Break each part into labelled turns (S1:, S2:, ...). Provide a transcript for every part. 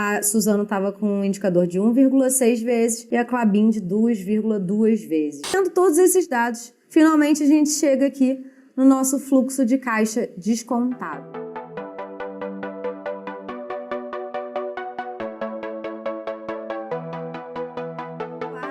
S1: a Suzano estava com um indicador de 1,6 vezes e a Klabin de 2,2 vezes. Tendo todos esses dados, finalmente a gente chega aqui no nosso fluxo de caixa descontado.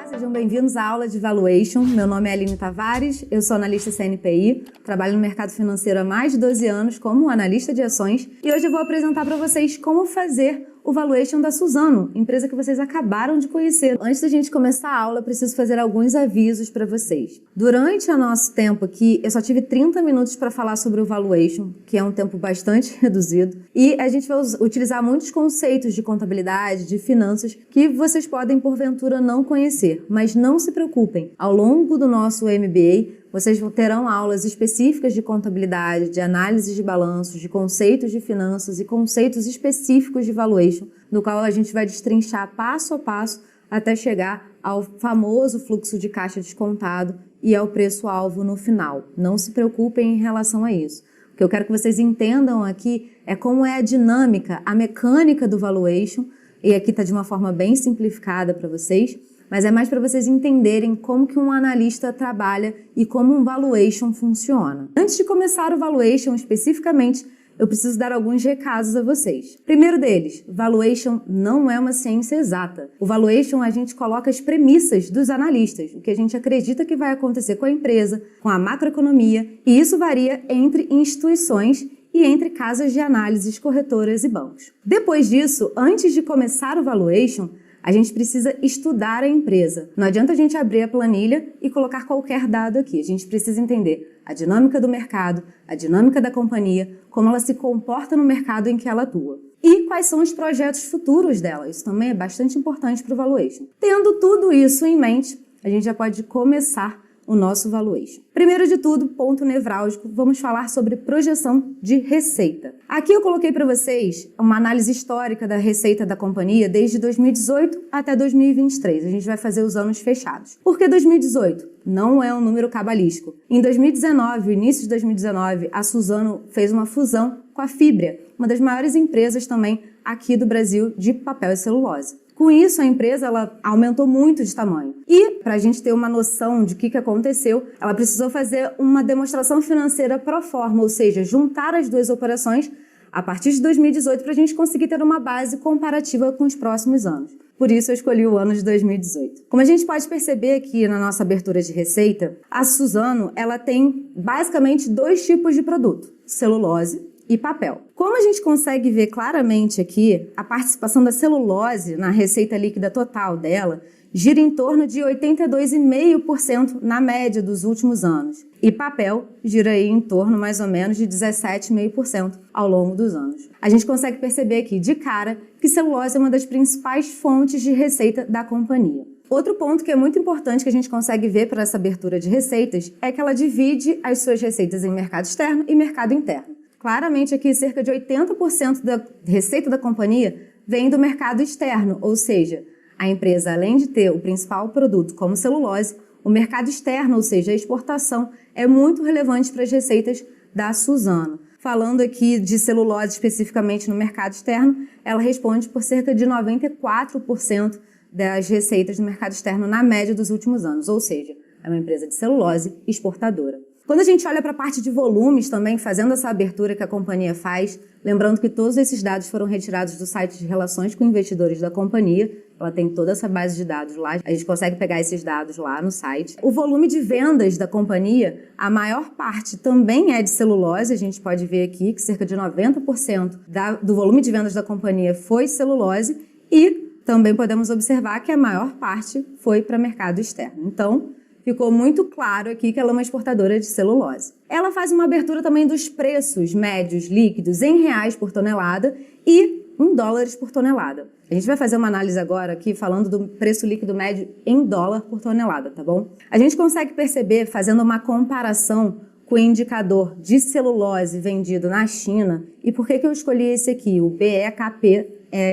S1: Sejam bem-vindos à aula de Valuation. Meu nome é Aline Tavares, eu sou analista CNPI, trabalho no mercado financeiro há mais de 12 anos como analista de ações e hoje eu vou apresentar para vocês como fazer o Valuation da Suzano, empresa que vocês acabaram de conhecer. Antes da gente começar a aula, preciso fazer alguns avisos para vocês. Durante o nosso tempo aqui, eu só tive 30 minutos para falar sobre o Valuation, que é um tempo bastante reduzido, e a gente vai utilizar muitos conceitos de contabilidade, de finanças, que vocês podem, porventura, não conhecer. Mas não se preocupem, ao longo do nosso MBA, vocês terão aulas específicas de contabilidade, de análise de balanços, de conceitos de finanças e conceitos específicos de valuation, no qual a gente vai destrinchar passo a passo até chegar ao famoso fluxo de caixa descontado e ao preço-alvo no final. Não se preocupem em relação a isso. O que eu quero que vocês entendam aqui é como é a dinâmica, a mecânica do valuation, e aqui está de uma forma bem simplificada para vocês, mas é mais para vocês entenderem como que um analista trabalha e como um valuation funciona. Antes de começar o valuation especificamente, eu preciso dar alguns recados a vocês. Primeiro deles, valuation não é uma ciência exata. O valuation a gente coloca as premissas dos analistas, o que a gente acredita que vai acontecer com a empresa, com a macroeconomia, e isso varia entre instituições e entre casas de análises, corretoras e bancos. Depois disso, antes de começar o valuation, a gente precisa estudar a empresa. Não adianta a gente abrir a planilha e colocar qualquer dado aqui. A gente precisa entender a dinâmica do mercado, a dinâmica da companhia, como ela se comporta no mercado em que ela atua. E quais são os projetos futuros dela. Isso também é bastante importante para o valuation. Tendo tudo isso em mente, a gente já pode começar o nosso valuation. Primeiro de tudo, ponto nevrálgico, vamos falar sobre projeção de receita. Aqui eu coloquei para vocês uma análise histórica da receita da companhia desde 2018 até 2023. A gente vai fazer os anos fechados. Por que 2018? Não é um número cabalístico. Em 2019, o início de 2019, a Suzano fez uma fusão com a Fibria, uma das maiores empresas também aqui do Brasil de papel e celulose. Com isso, a empresa ela aumentou muito de tamanho. E, para a gente ter uma noção de o que aconteceu, ela precisou fazer uma demonstração financeira pro forma, ou seja, juntar as duas operações a partir de 2018 para a gente conseguir ter uma base comparativa com os próximos anos. Por isso, eu escolhi o ano de 2018. Como a gente pode perceber aqui na nossa abertura de receita, a Suzano ela tem basicamente dois tipos de produto, celulose e papel. Como a gente consegue ver claramente aqui, a participação da celulose na receita líquida total dela gira em torno de 82,5% na média dos últimos anos. E papel gira aí em torno mais ou menos de 17,5% ao longo dos anos. A gente consegue perceber aqui de cara que celulose é uma das principais fontes de receita da companhia. Outro ponto que é muito importante que a gente consegue ver para essa abertura de receitas é que ela divide as suas receitas em mercado externo e mercado interno. Claramente aqui cerca de 80% da receita da companhia vem do mercado externo, ou seja, a empresa além de ter o principal produto como celulose, o mercado externo, ou seja, a exportação, é muito relevante para as receitas da Suzano. Falando aqui de celulose especificamente no mercado externo, ela responde por cerca de 94% das receitas do mercado externo na média dos últimos anos, ou seja, é uma empresa de celulose exportadora. Quando a gente olha para a parte de volumes também, fazendo essa abertura que a companhia faz, lembrando que todos esses dados foram retirados do site de relações com investidores da companhia, ela tem toda essa base de dados lá, a gente consegue pegar esses dados lá no site. O volume de vendas da companhia, a maior parte também é de celulose, a gente pode ver aqui que cerca de 90% do volume de vendas da companhia foi celulose e também podemos observar que a maior parte foi para mercado externo. Então, ficou muito claro aqui que ela é uma exportadora de celulose. Ela faz uma abertura também dos preços médios líquidos em reais por tonelada e em dólares por tonelada. A gente vai fazer uma análise agora aqui falando do preço líquido médio em dólar por tonelada, tá bom? A gente consegue perceber, fazendo uma comparação com o indicador de celulose vendido na China, e por que eu escolhi esse aqui, o BEKP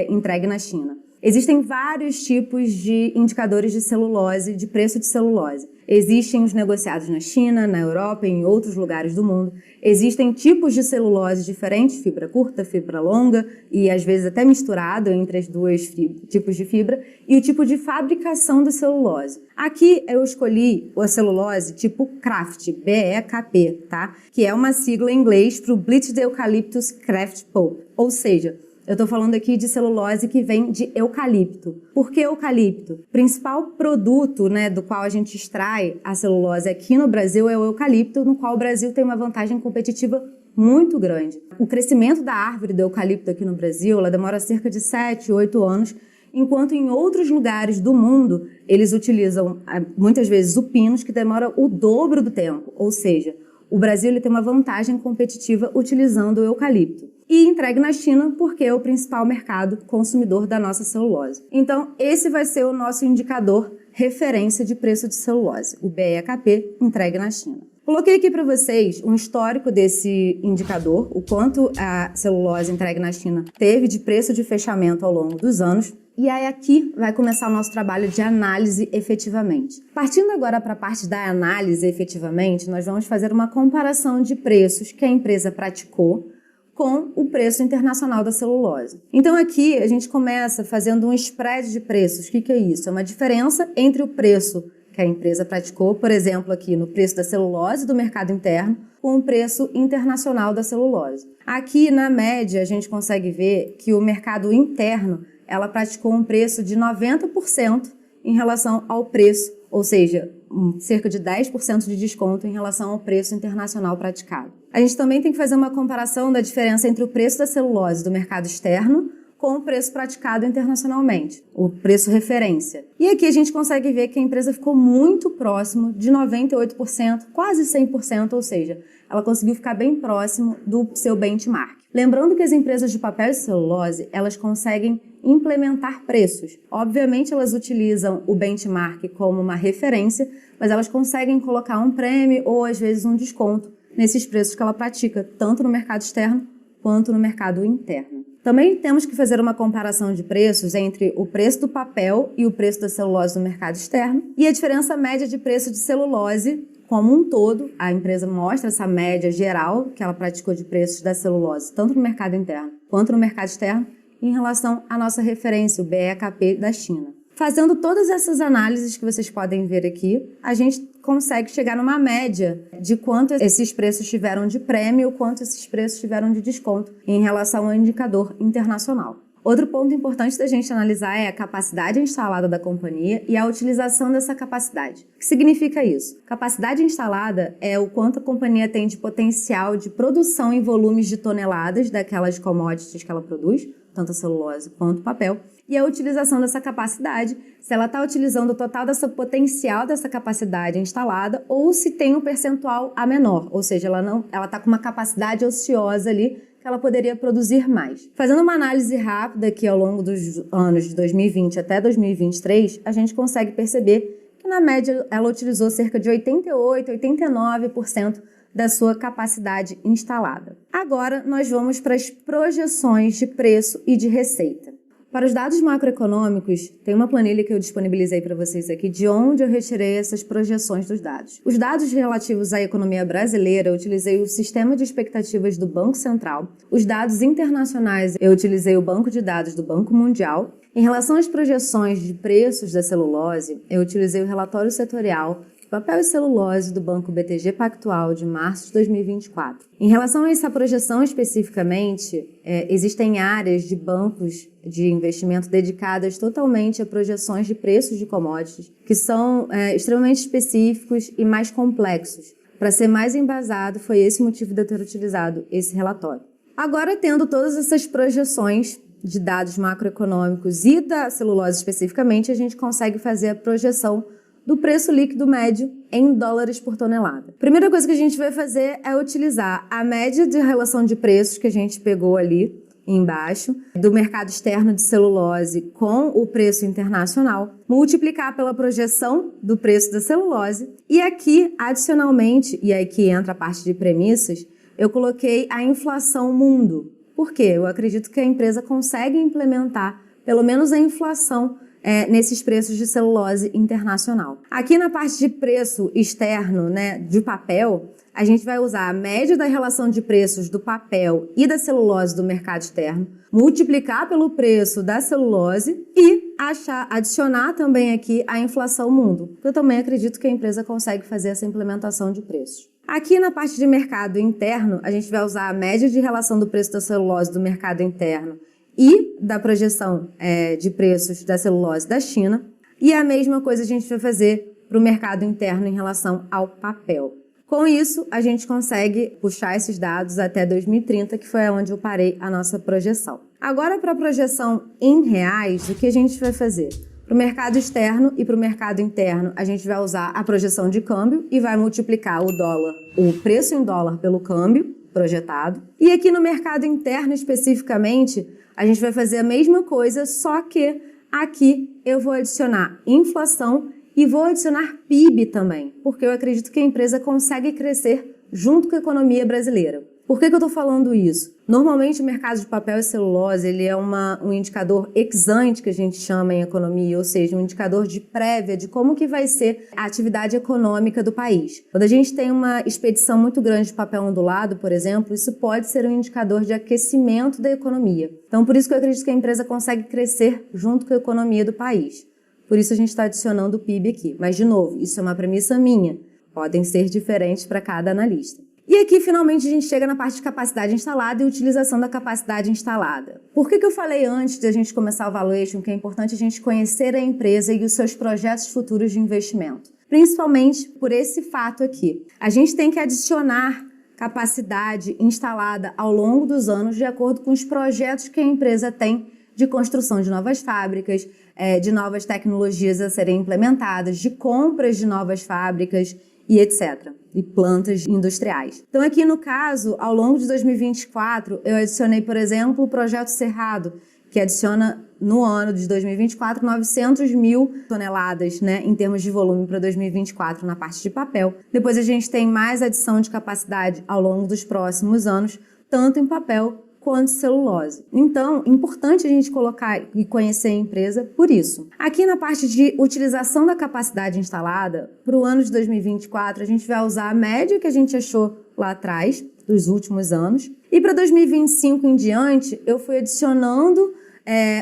S1: entregue na China? Existem vários tipos de indicadores de celulose, de preço de celulose. Existem os negociados na China, na Europa e em outros lugares do mundo. Existem tipos de celulose diferentes, fibra curta, fibra longa e às vezes até misturado entre as duas tipos de fibra, e o tipo de fabricação da celulose. Aqui eu escolhi a celulose tipo Kraft, BEKP, tá? Que é uma sigla em inglês para o Bleached Eucalyptus Kraft Pulp, ou seja, eu estou falando aqui de celulose que vem de eucalipto. Por que eucalipto? O principal produto, do qual a gente extrai a celulose aqui no Brasil é o eucalipto, no qual o Brasil tem uma vantagem competitiva muito grande. O crescimento da árvore do eucalipto aqui no Brasil, ela demora cerca de 7, 8 anos, enquanto em outros lugares do mundo eles utilizam muitas vezes o pinus, que demora o dobro do tempo. Ou seja, o Brasil ele tem uma vantagem competitiva utilizando o eucalipto. E entregue na China porque é o principal mercado consumidor da nossa celulose. Então, esse vai ser o nosso indicador referência de preço de celulose, o BEKP entregue na China. Coloquei aqui para vocês um histórico desse indicador, o quanto a celulose entregue na China teve de preço de fechamento ao longo dos anos. E aí aqui vai começar o nosso trabalho de análise efetivamente. Partindo agora para a parte da análise efetivamente, nós vamos fazer uma comparação de preços que a empresa praticou com o preço internacional da celulose. Então aqui a gente começa fazendo um spread de preços. O que é isso? É uma diferença entre o preço que a empresa praticou, por exemplo, aqui no preço da celulose do mercado interno, com o preço internacional da celulose. Aqui, na média, a gente consegue ver que o mercado interno ela praticou um preço de 90% em relação ao preço, ou seja, cerca de 10% de desconto em relação ao preço internacional praticado. A gente também tem que fazer uma comparação da diferença entre o preço da celulose do mercado externo com o preço praticado internacionalmente, o preço referência. E aqui a gente consegue ver que a empresa ficou muito próximo de 98%, quase 100%, ou seja, ela conseguiu ficar bem próximo do seu benchmark. Lembrando que as empresas de papel e celulose, elas conseguem implementar preços. Obviamente, elas utilizam o benchmark como uma referência, mas elas conseguem colocar um prêmio ou, às vezes, um desconto nesses preços que ela pratica, tanto no mercado externo quanto no mercado interno. Também temos que fazer uma comparação de preços entre o preço do papel e o preço da celulose no mercado externo e a diferença média de preço de celulose como um todo. A empresa mostra essa média geral que ela praticou de preços da celulose, tanto no mercado interno quanto no mercado externo, em relação à nossa referência, o BEKP da China. Fazendo todas essas análises que vocês podem ver aqui, a gente consegue chegar numa média de quanto esses preços tiveram de prêmio, quanto esses preços tiveram de desconto em relação ao indicador internacional. Outro ponto importante da gente analisar é a capacidade instalada da companhia e a utilização dessa capacidade. O que significa isso? Capacidade instalada é o quanto a companhia tem de potencial de produção em volumes de toneladas daquelas commodities que ela produz, tanto a celulose quanto o papel, e a utilização dessa capacidade, se ela está utilizando o total dessa potencial dessa capacidade instalada ou se tem um percentual a menor, ou seja, ela está com uma capacidade ociosa ali que ela poderia produzir mais. Fazendo uma análise rápida aqui ao longo dos anos de 2020 até 2023, a gente consegue perceber que na média ela utilizou cerca de 88%, 89% da sua capacidade instalada. Agora nós vamos para as projeções de preço e de receita. Para os dados macroeconômicos, tem uma planilha que eu disponibilizei para vocês aqui, de onde eu retirei essas projeções dos dados. Os dados relativos à economia brasileira, eu utilizei o sistema de expectativas do Banco Central. Os dados internacionais, eu utilizei o banco de dados do Banco Mundial. Em relação às projeções de preços da celulose, eu utilizei o relatório setorial Papel e Celulose do Banco BTG Pactual de março de 2024. Em relação a essa projeção especificamente, existem áreas de bancos de investimento dedicadas totalmente a projeções de preços de commodities, que são extremamente específicos e mais complexos. Para ser mais embasado, foi esse o motivo de eu ter utilizado esse relatório. Agora, tendo todas essas projeções de dados macroeconômicos e da celulose especificamente, a gente consegue fazer a projeção do preço líquido médio em dólares por tonelada. A primeira coisa que a gente vai fazer é utilizar a média de relação de preços que a gente pegou ali embaixo, do mercado externo de celulose com o preço internacional, multiplicar pela projeção do preço da celulose e aqui, adicionalmente, e aí que entra a parte de premissas, eu coloquei a inflação mundo. Por quê? Eu acredito que a empresa consegue implementar pelo menos a inflação nesses preços de celulose internacional. Aqui na parte de preço externo, né, de papel, a gente vai usar a média da relação de preços do papel e da celulose do mercado externo, multiplicar pelo preço da celulose e adicionar também aqui a inflação mundo. Eu também acredito que a empresa consegue fazer essa implementação de preços. Aqui na parte de mercado interno, a gente vai usar a média de relação do preço da celulose do mercado interno e da projeção de preços da celulose da China. E a mesma coisa a gente vai fazer para o mercado interno em relação ao papel. Com isso, a gente consegue puxar esses dados até 2030, que foi onde eu parei a nossa projeção. Agora, para a projeção em reais, o que a gente vai fazer? Para o mercado externo e para o mercado interno, a gente vai usar a projeção de câmbio e vai multiplicar o preço em dólar pelo câmbio projetado. E aqui no mercado interno, especificamente, a gente vai fazer a mesma coisa, só que aqui eu vou adicionar inflação e vou adicionar PIB também, porque eu acredito que a empresa consegue crescer junto com a economia brasileira. Por que eu estou falando isso? Normalmente o mercado de papel e celulose ele é um indicador ex ante, que a gente chama em economia, ou seja, um indicador de prévia de como que vai ser a atividade econômica do país. Quando a gente tem uma expedição muito grande de papel ondulado, por exemplo, isso pode ser um indicador de aquecimento da economia. Então, por isso que eu acredito que a empresa consegue crescer junto com a economia do país. Por isso a gente está adicionando o PIB aqui. Mas, de novo, isso é uma premissa minha. Podem ser diferentes para cada analista. E aqui, finalmente, a gente chega na parte de capacidade instalada e utilização da capacidade instalada. Por que eu falei antes de a gente começar o valuation que é importante a gente conhecer a empresa e os seus projetos futuros de investimento? Principalmente por esse fato aqui. A gente tem que adicionar capacidade instalada ao longo dos anos de acordo com os projetos que a empresa tem de construção de novas fábricas, de novas tecnologias a serem implementadas, de compras de novas fábricas e etc. E plantas industriais. Então aqui no caso, ao longo de 2024, eu adicionei, por exemplo, o projeto Cerrado, que adiciona no ano de 2024 900 mil toneladas, né, em termos de volume para 2024 na parte de papel. Depois a gente tem mais adição de capacidade ao longo dos próximos anos, tanto em papel quanto celulose. Então, é importante a gente colocar e conhecer a empresa por isso. Aqui na parte de utilização da capacidade instalada, para o ano de 2024, a gente vai usar a média que a gente achou lá atrás, dos últimos anos. E para 2025 em diante, eu fui adicionando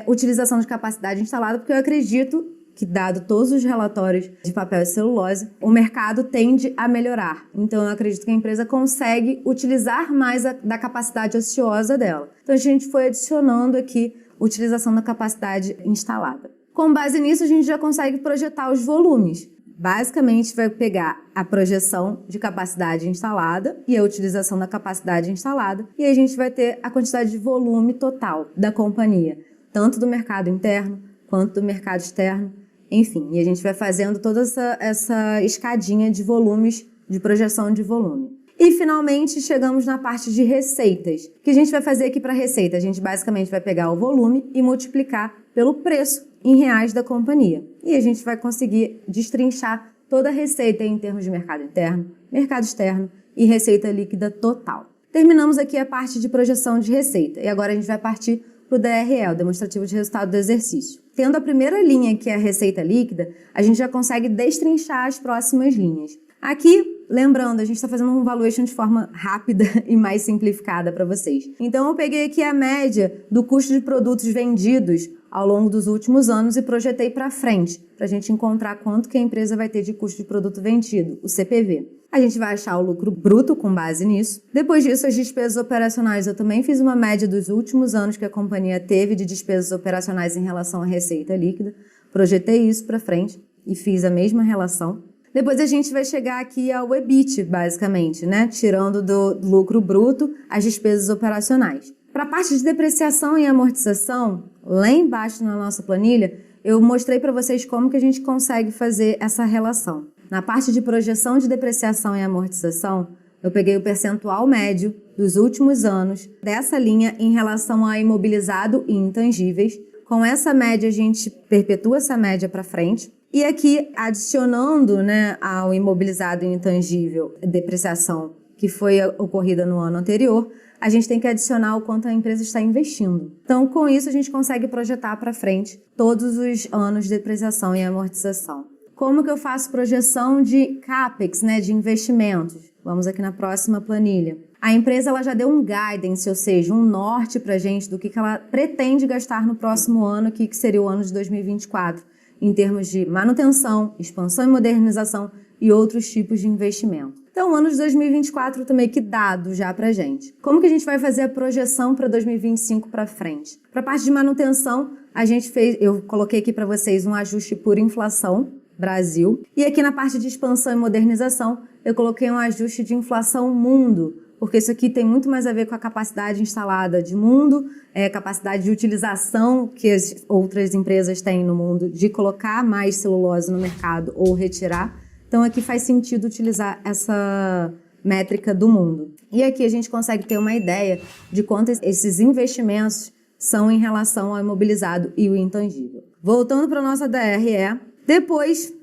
S1: utilização de capacidade instalada, porque eu acredito que, dado todos os relatórios de papel e celulose, o mercado tende a melhorar. Então, eu acredito que a empresa consegue utilizar mais da capacidade ociosa dela. Então, a gente foi adicionando aqui utilização da capacidade instalada. Com base nisso, a gente já consegue projetar os volumes. Basicamente, vai pegar a projeção de capacidade instalada e a utilização da capacidade instalada, e a gente vai ter a quantidade de volume total da companhia, tanto do mercado interno quanto do mercado externo. Enfim, e a gente vai fazendo toda essa escadinha de volumes, de projeção de volume. E, finalmente, chegamos na parte de receitas. O que a gente vai fazer aqui para receita? A gente basicamente vai pegar o volume e multiplicar pelo preço em reais da companhia. E a gente vai conseguir destrinchar toda a receita em termos de mercado interno, mercado externo e receita líquida total. Terminamos aqui a parte de projeção de receita. E agora a gente vai partir para o DRE, o demonstrativo de resultado do exercício. Tendo a primeira linha, que é a receita líquida, a gente já consegue destrinchar as próximas linhas. Aqui, lembrando, a gente está fazendo um valuation de forma rápida e mais simplificada para vocês. Então, eu peguei aqui a média do custo de produtos vendidos ao longo dos últimos anos e projetei para frente, para a gente encontrar quanto que a empresa vai ter de custo de produto vendido, o CPV. A gente vai achar o lucro bruto com base nisso. Depois disso, as despesas operacionais. Eu também fiz uma média dos últimos anos que a companhia teve de despesas operacionais em relação à receita líquida. Projetei isso para frente e fiz a mesma relação. Depois a gente vai chegar aqui ao EBIT, basicamente, né? Tirando do lucro bruto as despesas operacionais. Para a parte de depreciação e amortização, lá embaixo na nossa planilha, eu mostrei para vocês como que a gente consegue fazer essa relação. Na parte de projeção de depreciação e amortização, eu peguei o percentual médio dos últimos anos dessa linha em relação a imobilizado e intangíveis. Com essa média, a gente perpetua essa média para frente. E aqui, adicionando, né, ao imobilizado e intangível depreciação que foi ocorrida no ano anterior, a gente tem que adicionar o quanto a empresa está investindo. Então, com isso, a gente consegue projetar para frente todos os anos de depreciação e amortização. Como que eu faço projeção de CAPEX, de investimentos? Vamos aqui na próxima planilha. A empresa ela já deu um guidance, ou seja, um norte para a gente do que ela pretende gastar no próximo ano, que seria o ano de 2024, em termos de manutenção, expansão e modernização e outros tipos de investimento. Então, o ano de 2024 também que dado já para a gente. Como que a gente vai fazer a projeção para 2025 para frente? Para a parte de manutenção, eu coloquei aqui para vocês um ajuste por inflação, Brasil. E aqui na parte de expansão e modernização, eu coloquei um ajuste de inflação mundo, porque isso aqui tem muito mais a ver com a capacidade instalada de mundo, capacidade de utilização que as outras empresas têm no mundo de colocar mais celulose no mercado ou retirar. Então aqui faz sentido utilizar essa métrica do mundo. E aqui a gente consegue ter uma ideia de quanto esses investimentos são em relação ao imobilizado e o intangível. Voltando para a nossa DRE, depois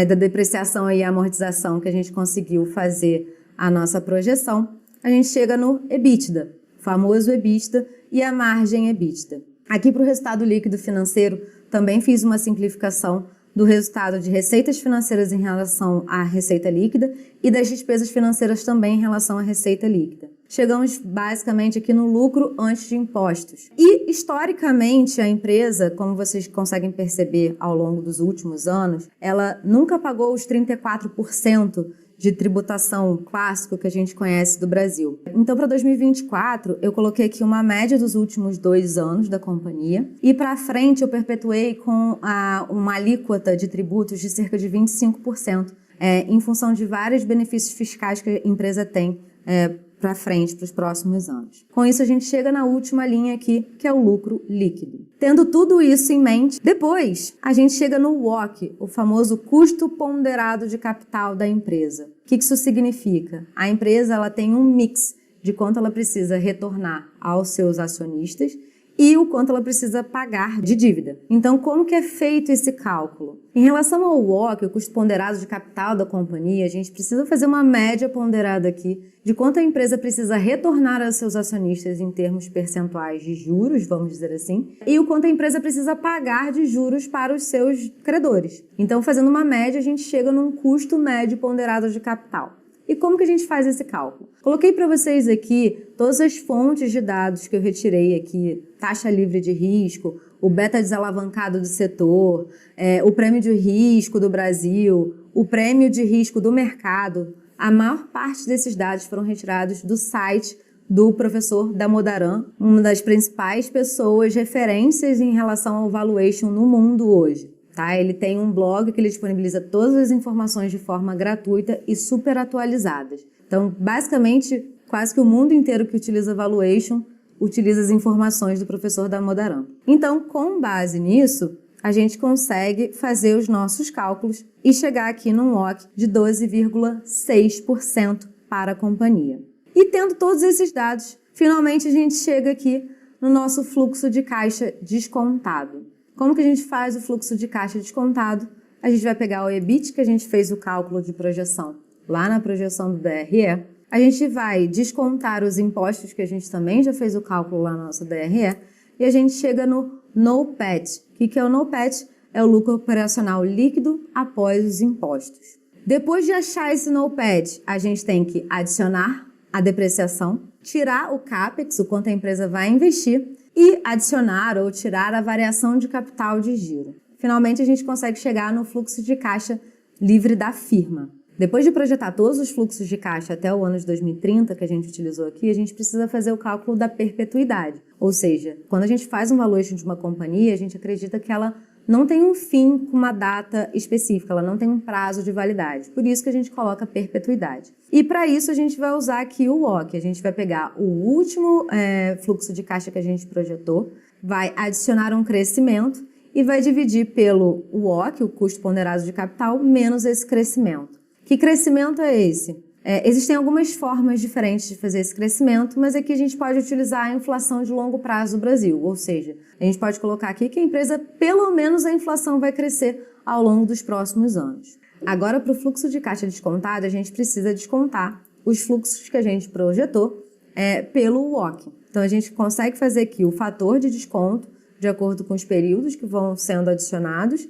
S1: da depreciação e amortização que a gente conseguiu fazer a nossa projeção, a gente chega no EBITDA, o famoso EBITDA e a margem EBITDA. Aqui para o resultado líquido financeiro também fiz uma simplificação do resultado de receitas financeiras em relação à receita líquida e das despesas financeiras também em relação à receita líquida. Chegamos basicamente aqui no lucro antes de impostos. E, historicamente, a empresa, como vocês conseguem perceber ao longo dos últimos anos, ela nunca pagou os 34% de tributação clássico que a gente conhece do Brasil. Então, para 2024, eu coloquei aqui uma média dos últimos 2 anos da companhia e para frente eu perpetuei com uma alíquota de tributos de cerca de 25%, em função de vários benefícios fiscais que a empresa tem para frente, para os próximos anos. Com isso, a gente chega na última linha aqui, que é o lucro líquido. Tendo tudo isso em mente, depois a gente chega no WACC, o famoso custo ponderado de capital da empresa. O que isso significa? A empresa ela tem um mix de quanto ela precisa retornar aos seus acionistas e o quanto ela precisa pagar de dívida. Então, como que é feito esse cálculo? Em relação ao WACC, o custo ponderado de capital da companhia, a gente precisa fazer uma média ponderada aqui de quanto a empresa precisa retornar aos seus acionistas em termos percentuais de juros, vamos dizer assim, e o quanto a empresa precisa pagar de juros para os seus credores. Então, fazendo uma média, a gente chega num custo médio ponderado de capital. E como que a gente faz esse cálculo? Coloquei para vocês aqui todas as fontes de dados que eu retirei aqui, taxa livre de risco, o beta desalavancado do setor, o prêmio de risco do Brasil, o prêmio de risco do mercado. A maior parte desses dados foram retirados do site do professor Damodaran, uma das principais pessoas referências em relação ao valuation no mundo hoje. Ele tem um blog que ele disponibiliza todas as informações de forma gratuita e super atualizadas. Então, basicamente, quase que o mundo inteiro que utiliza valuation utiliza as informações do professor Damodaran. Então, com base nisso, a gente consegue fazer os nossos cálculos e chegar aqui num WACC de 12,6% para a companhia. E tendo todos esses dados, finalmente a gente chega aqui no nosso fluxo de caixa descontado. Como que a gente faz o fluxo de caixa descontado? A gente vai pegar o EBIT, que a gente fez o cálculo de projeção lá na projeção do DRE. A gente vai descontar os impostos, que a gente também já fez o cálculo lá na nossa DRE. E a gente chega no NOPAT. O que é o NOPAT? É o lucro operacional líquido após os impostos. Depois de achar esse NOPAT, a gente tem que adicionar a depreciação, tirar o CAPEX, o quanto a empresa vai investir, e adicionar ou tirar a variação de capital de giro. Finalmente, a gente consegue chegar no fluxo de caixa livre da firma. Depois de projetar todos os fluxos de caixa até o ano de 2030, que a gente utilizou aqui, a gente precisa fazer o cálculo da perpetuidade. Ou seja, quando a gente faz um valuation de uma companhia, a gente acredita que ela não tem um fim com uma data específica, ela não tem um prazo de validade. Por isso que a gente coloca perpetuidade. E para isso a gente vai usar aqui o WACC. A gente vai pegar o último fluxo de caixa que a gente projetou, vai adicionar um crescimento e vai dividir pelo WACC, o custo ponderado de capital, menos esse crescimento. Que crescimento é esse? Existem algumas formas diferentes de fazer esse crescimento, mas aqui a gente pode utilizar a inflação de longo prazo do Brasil, ou seja, a gente pode colocar aqui que a empresa, pelo menos a inflação vai crescer ao longo dos próximos anos. Agora, para o fluxo de caixa descontado, a gente precisa descontar os fluxos que a gente projetou pelo WOC. Então, a gente consegue fazer aqui o fator de desconto de acordo com os períodos que vão sendo adicionados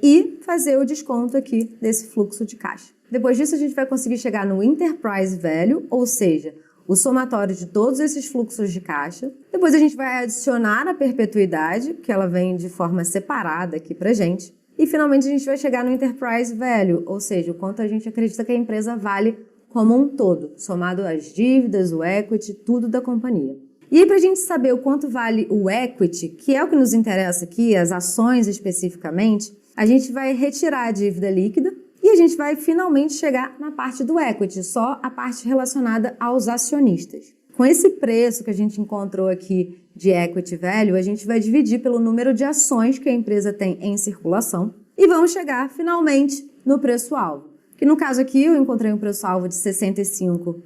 S1: e fazer o desconto aqui desse fluxo de caixa. Depois disso, a gente vai conseguir chegar no Enterprise Value, ou seja, o somatório de todos esses fluxos de caixa. Depois a gente vai adicionar a perpetuidade, que ela vem de forma separada aqui pra gente. E finalmente a gente vai chegar no Enterprise Value, ou seja, o quanto a gente acredita que a empresa vale como um todo, somado as dívidas, o equity, tudo da companhia. E aí, para a gente saber o quanto vale o equity, que é o que nos interessa aqui, as ações especificamente, a gente vai retirar a dívida líquida e a gente vai finalmente chegar na parte do equity, só a parte relacionada aos acionistas. Com esse preço que a gente encontrou aqui de equity value, a gente vai dividir pelo número de ações que a empresa tem em circulação e vamos chegar finalmente no preço-alvo. Que no caso aqui eu encontrei um preço-alvo de R$ 65,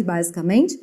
S1: basicamente,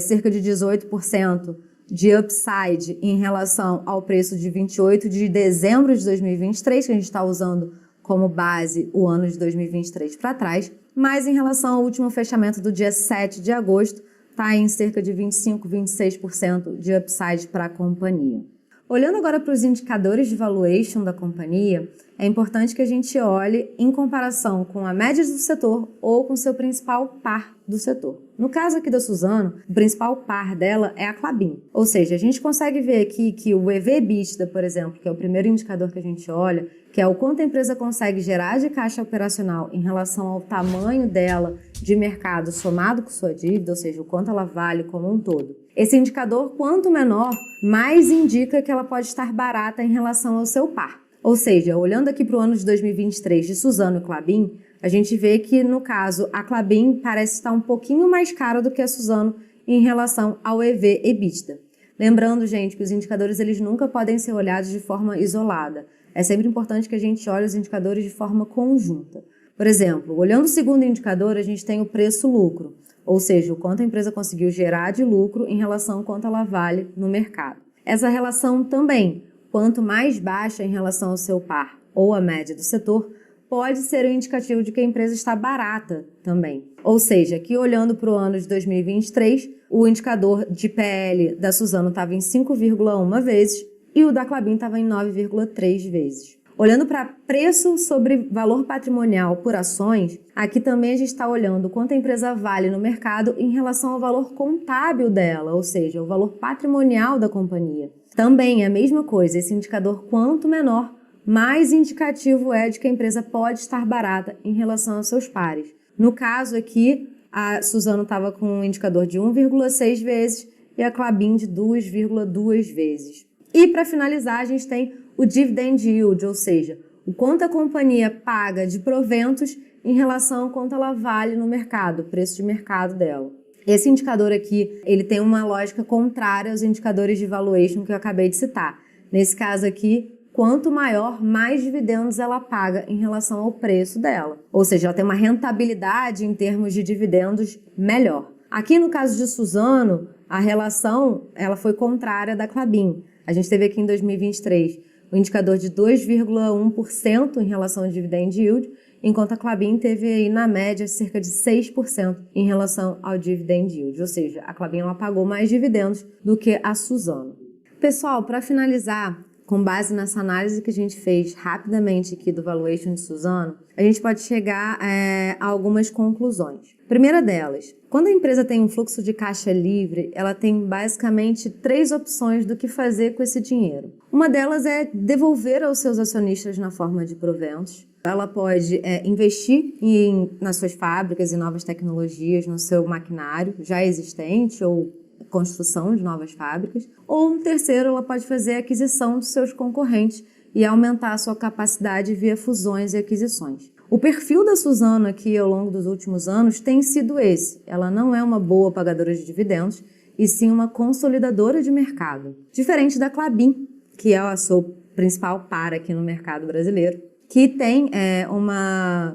S1: cerca de 18% de upside em relação ao preço de 28 de dezembro de 2023, que a gente está usando como base o ano de 2023 para trás, mas em relação ao último fechamento do dia 7 de agosto, está em cerca de 25, 26% de upside para a companhia. Olhando agora para os indicadores de valuation da companhia, é importante que a gente olhe em comparação com a média do setor ou com seu principal par do setor. No caso aqui da Suzano, o principal par dela é a Klabin. Ou seja, a gente consegue ver aqui que o EV/EBITDA, por exemplo, que é o primeiro indicador que a gente olha, que é o quanto a empresa consegue gerar de caixa operacional em relação ao tamanho dela de mercado somado com sua dívida, ou seja, o quanto ela vale como um todo. Esse indicador, quanto menor, mais indica que ela pode estar barata em relação ao seu par. Ou seja, olhando aqui para o ano de 2023 de Suzano e Klabin, a gente vê que, no caso, a Klabin parece estar um pouquinho mais cara do que a Suzano em relação ao EV/EBITDA. Lembrando, gente, que os indicadores eles nunca podem ser olhados de forma isolada. É sempre importante que a gente olhe os indicadores de forma conjunta. Por exemplo, olhando o segundo indicador, a gente tem o preço-lucro, ou seja, o quanto a empresa conseguiu gerar de lucro em relação ao quanto ela vale no mercado. Essa relação também, quanto mais baixa em relação ao seu par ou a média do setor, pode ser um indicativo de que a empresa está barata também. Ou seja, aqui olhando para o ano de 2023, o indicador de PL da Suzano estava em 5,1 vezes e o da Klabin estava em 9,3 vezes. Olhando para preço sobre valor patrimonial por ações, aqui também a gente está olhando quanto a empresa vale no mercado em relação ao valor contábil dela, ou seja, o valor patrimonial da companhia. Também é a mesma coisa, esse indicador quanto menor, mais indicativo é de que a empresa pode estar barata em relação aos seus pares. No caso aqui, a Suzano estava com um indicador de 1,6 vezes e a Klabin de 2,2 vezes. E para finalizar, a gente tem o dividend yield, ou seja, o quanto a companhia paga de proventos em relação ao quanto ela vale no mercado, o preço de mercado dela. Esse indicador aqui, ele tem uma lógica contrária aos indicadores de valuation que eu acabei de citar. Nesse caso aqui, quanto maior, mais dividendos ela paga em relação ao preço dela. Ou seja, ela tem uma rentabilidade em termos de dividendos melhor. Aqui no caso de Suzano, a relação ela foi contrária da Klabin. A gente teve aqui em 2023 o indicador de 2,1% em relação ao dividend yield, enquanto a Klabin teve aí na média cerca de 6% em relação ao dividend yield, ou seja, a Klabin ela pagou mais dividendos do que a Suzano. Pessoal, para finalizar, com base nessa análise que a gente fez rapidamente aqui do valuation de Suzano, a gente pode chegar a algumas conclusões. Primeira delas, quando a empresa tem um fluxo de caixa livre, ela tem basicamente 3 opções do que fazer com esse dinheiro. Uma delas é devolver aos seus acionistas na forma de proventos. Ela pode investir nas suas fábricas e novas tecnologias, no seu maquinário já existente ou construção de novas fábricas. Ou um terceiro, ela pode fazer a aquisição dos seus concorrentes e aumentar a sua capacidade via fusões e aquisições. O perfil da Suzano aqui ao longo dos últimos anos tem sido esse. Ela não é uma boa pagadora de dividendos, e sim uma consolidadora de mercado. Diferente da Klabin, que é o seu principal par aqui no mercado brasileiro, que tem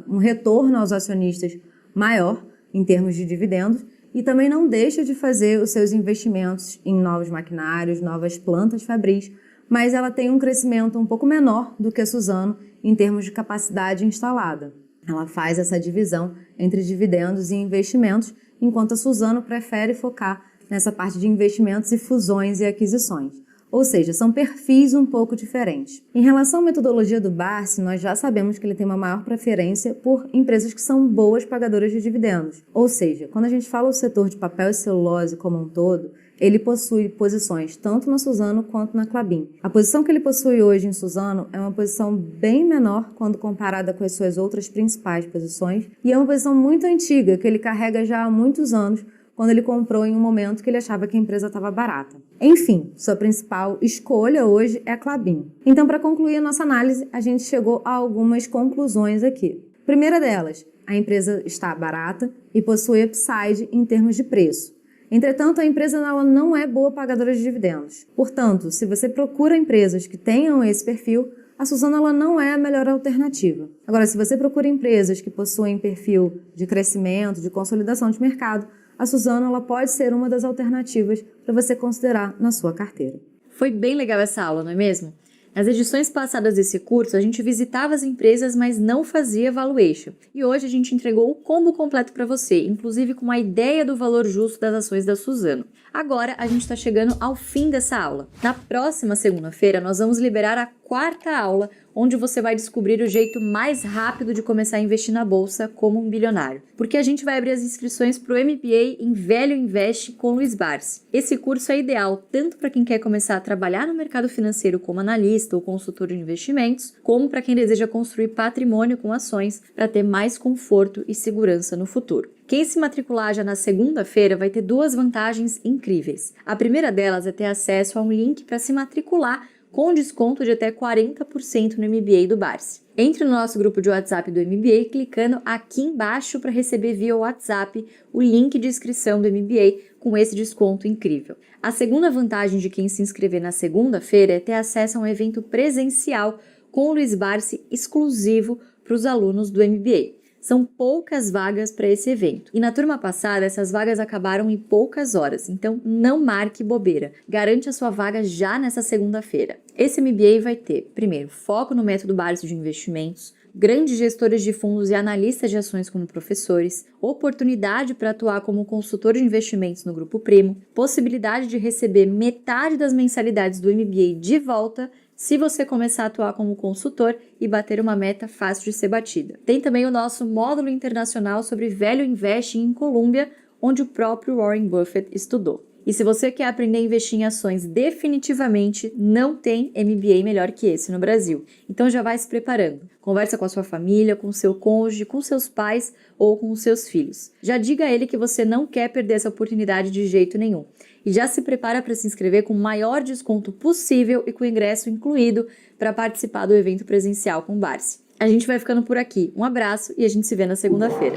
S1: um retorno aos acionistas maior em termos de dividendos e também não deixa de fazer os seus investimentos em novos maquinários, novas plantas fabris, mas ela tem um crescimento um pouco menor do que a Suzano em termos de capacidade instalada. Ela faz essa divisão entre dividendos e investimentos enquanto a Suzano prefere focar nessa parte de investimentos e fusões e aquisições. Ou seja, são perfis um pouco diferentes. Em relação à metodologia do Barsi, nós já sabemos que ele tem uma maior preferência por empresas que são boas pagadoras de dividendos. Ou seja, quando a gente fala do setor de papel e celulose como um todo, ele possui posições tanto na Suzano quanto na Klabin. A posição que ele possui hoje em Suzano é uma posição bem menor quando comparada com as suas outras principais posições e é uma posição muito antiga que ele carrega já há muitos anos, quando ele comprou em um momento que ele achava que a empresa estava barata. Enfim, sua principal escolha hoje é a Klabin. Então, para concluir a nossa análise, a gente chegou a algumas conclusões aqui. Primeira delas, a empresa está barata e possui upside em termos de preço. Entretanto, a empresa ela não é boa pagadora de dividendos. Portanto, se você procura empresas que tenham esse perfil, a Suzano ela não é a melhor alternativa. Agora, se você procura empresas que possuem perfil de crescimento, de consolidação de mercado, a Suzano ela pode ser uma das alternativas para você considerar na sua carteira.
S2: Foi bem legal essa aula, não é mesmo? Nas edições passadas desse curso, a gente visitava as empresas, mas não fazia valuation. E hoje a gente entregou o combo completo para você, inclusive com a ideia do valor justo das ações da Suzano. Agora a gente está chegando ao fim dessa aula. Na próxima segunda-feira, nós vamos liberar a quarta aula, onde você vai descobrir o jeito mais rápido de começar a investir na bolsa como um bilionário. Porque a gente vai abrir as inscrições para o MBA em Velho Investe com Luiz Barsi. Esse curso é ideal tanto para quem quer começar a trabalhar no mercado financeiro como analista ou consultor de investimentos, como para quem deseja construir patrimônio com ações para ter mais conforto e segurança no futuro. Quem se matricular já na segunda-feira vai ter duas vantagens incríveis. A primeira delas é ter acesso a um link para se matricular com desconto de até 40% no MBA do Barsi. Entre no nosso grupo de WhatsApp do MBA clicando aqui embaixo para receber via WhatsApp o link de inscrição do MBA com esse desconto incrível. A segunda vantagem de quem se inscrever na segunda-feira é ter acesso a um evento presencial com o Luiz Barsi exclusivo para os alunos do MBA. São poucas vagas para esse evento. E na turma passada, essas vagas acabaram em poucas horas, então não marque bobeira. Garante a sua vaga já nessa segunda-feira. Esse MBA vai ter, primeiro, foco no método Barsi de investimentos, grandes gestores de fundos e analistas de ações como professores, oportunidade para atuar como consultor de investimentos no Grupo Primo, possibilidade de receber metade das mensalidades do MBA de volta se você começar a atuar como consultor e bater uma meta fácil de ser batida. Tem também o nosso módulo internacional sobre Velho Investe em Colômbia, onde o próprio Warren Buffett estudou. E se você quer aprender a investir em ações definitivamente, não tem MBA melhor que esse no Brasil. Então já vai se preparando. Conversa com a sua família, com o seu cônjuge, com seus pais ou com os seus filhos. Já diga a ele que você não quer perder essa oportunidade de jeito nenhum. E já se prepara para se inscrever com o maior desconto possível e com o ingresso incluído para participar do evento presencial com o Barsi. A gente vai ficando por aqui. Um abraço e a gente se vê na segunda-feira.